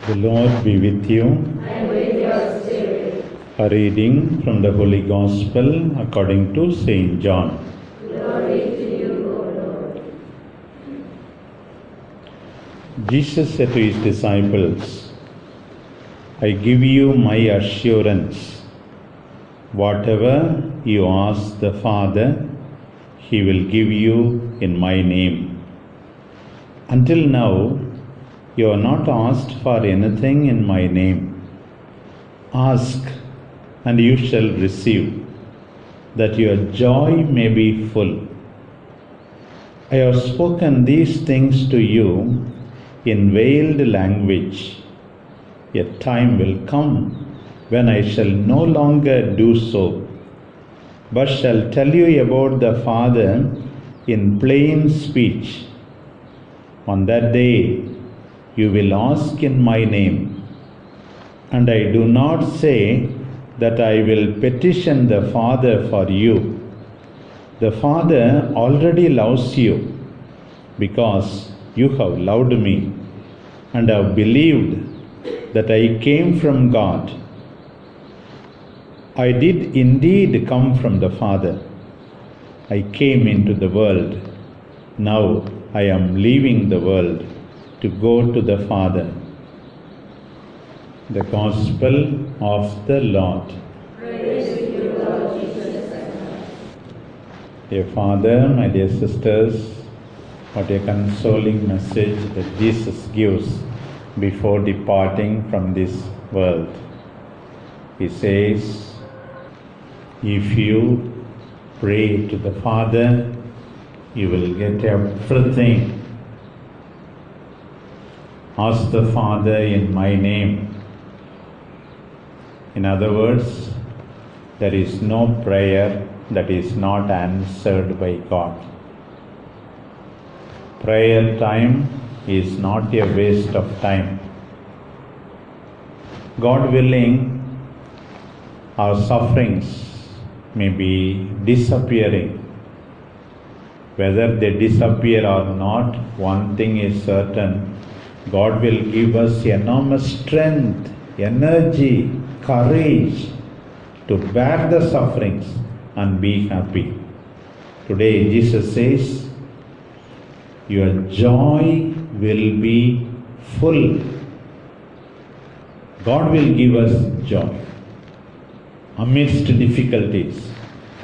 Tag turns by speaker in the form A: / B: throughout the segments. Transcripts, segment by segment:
A: The Lord be with you.
B: And with your spirit.
A: A reading from the Holy Gospel according to Saint John.
B: Glory to you, O Lord.
A: Jesus said to his disciples, I give you my assurance. Whatever you ask the Father, He will give you in my name. Until now, you have not asked for anything in my name. Ask, and you shall receive, that your joy may be full. I have spoken these things to you in veiled language. A time will come when I shall no longer do so, but shall tell you about the Father in plain speech. On that day, you will ask in my name, and I do not say that I will petition the Father for you. The Father already loves you, because you have loved me, and have believed that I came from God. I did indeed come from the Father. I came into the world. Now I am leaving the world to go to the Father. The Gospel of the Lord.
B: Praise to you, Lord Jesus Christ.
A: Dear Father, my dear sisters, what a consoling message that Jesus gives before departing from this world. He says, if you pray to the Father, you will get everything. Ask the Father in my name. In other words, there is no prayer that is not answered by God. Prayer time is not a waste of time. God willing, our sufferings may be disappearing. Whether they disappear or not, one thing is certain. God will give us enormous strength, energy, courage to bear the sufferings and be happy. Today Jesus says, your joy will be full. God will give us joy amidst difficulties,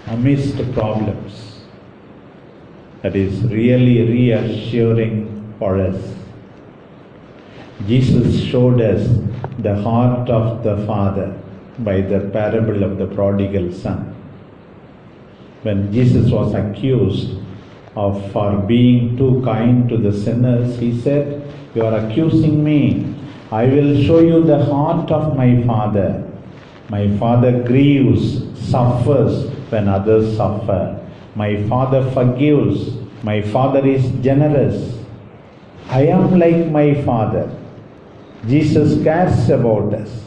A: amidst problems. That is really reassuring for us. Jesus showed us the heart of the Father by the parable of the prodigal son. When Jesus was accused for being too kind to the sinners, he said, you are accusing me. I will show you the heart of my Father. My Father grieves, suffers when others suffer. My Father forgives. My Father is generous. I am like my Father. Jesus cares about us.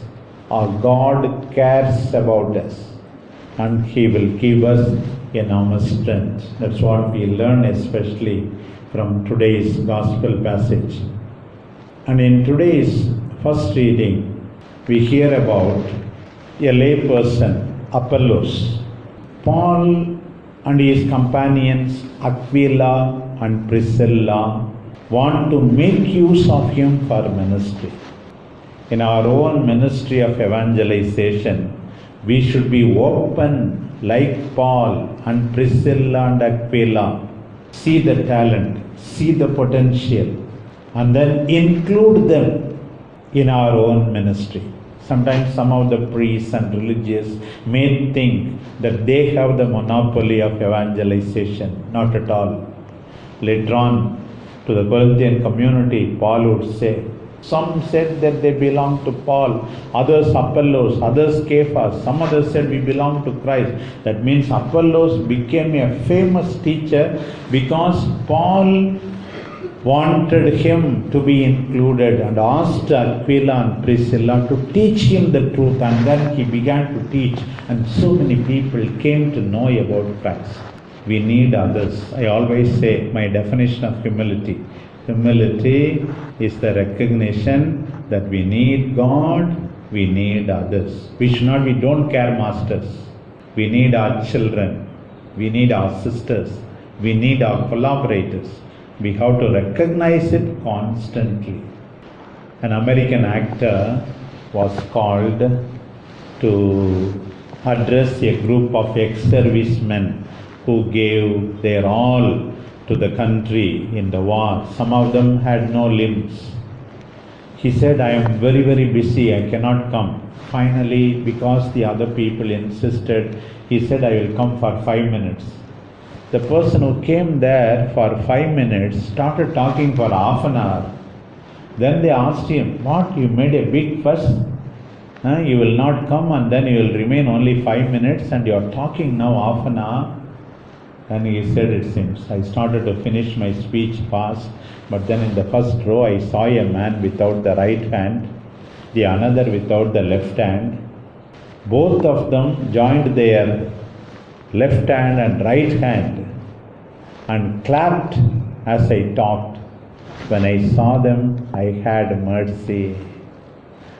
A: Our God cares about us. And He will give us enormous strength. That's what we learn especially from today's Gospel passage. And in today's first reading, we hear about a lay person, Apollos. Paul and his companions, Aquila and Priscilla, want to make use of him for ministry. In our own ministry of evangelization, we should be open like Paul and Priscilla and Aquila. See the talent, see the potential, and then include them in our own ministry. Sometimes some of the priests and religious may think that they have the monopoly of evangelization. Not at all. Later on, to the Corinthian community, Paul would say, some said that they belong to Paul, others Apollos, others Cephas, some others said we belong to Christ. That means Apollos became a famous teacher because Paul wanted him to be included and asked Aquila and Priscilla to teach him the truth, and then he began to teach, and so many people came to know about Christ. We need others. I always say my definition of humility. Humility is the recognition that we need God, we need others. We don't care masters. We need our children, we need our sisters, we need our collaborators. We have to recognize it constantly. An American actor was called to address a group of ex-servicemen who gave their all to the country in the war. Some of them had no limbs. He said, I am very, very busy, I cannot come. Finally, because the other people insisted, he said, I will come for 5 minutes. The person who came there for 5 minutes started talking for half an hour. Then they asked him, what, you made a big fuss? You will not come and then you will remain only 5 minutes and you are talking now half an hour? And he said, it seems. I started to finish my speech fast, but then in the first row I saw a man without the right hand, the another without the left hand. Both of them joined their left hand and right hand and clapped as I talked. When I saw them, I had mercy.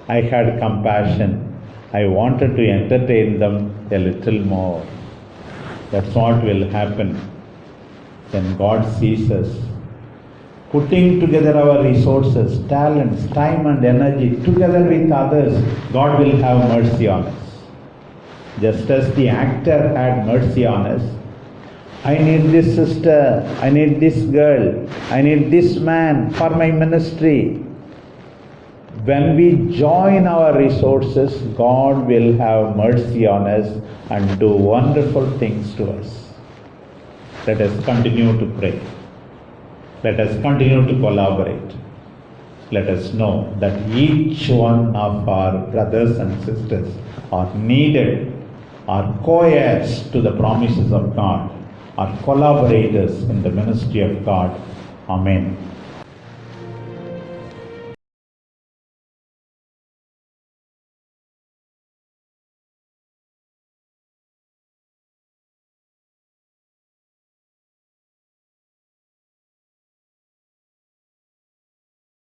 A: I had compassion. I wanted to entertain them a little more. That's what will happen when God sees us. Putting together our resources, talents, time and energy together with others, God will have mercy on us. Just as the actor had mercy on us, I need this sister, I need this girl, I need this man for my ministry. When we join our resources, God will have mercy on us and do wonderful things to us. Let us continue to pray. Let us continue to collaborate. Let us know that each one of our brothers and sisters are needed, are co-heirs to the promises of God, are collaborators in the ministry of God. Amen.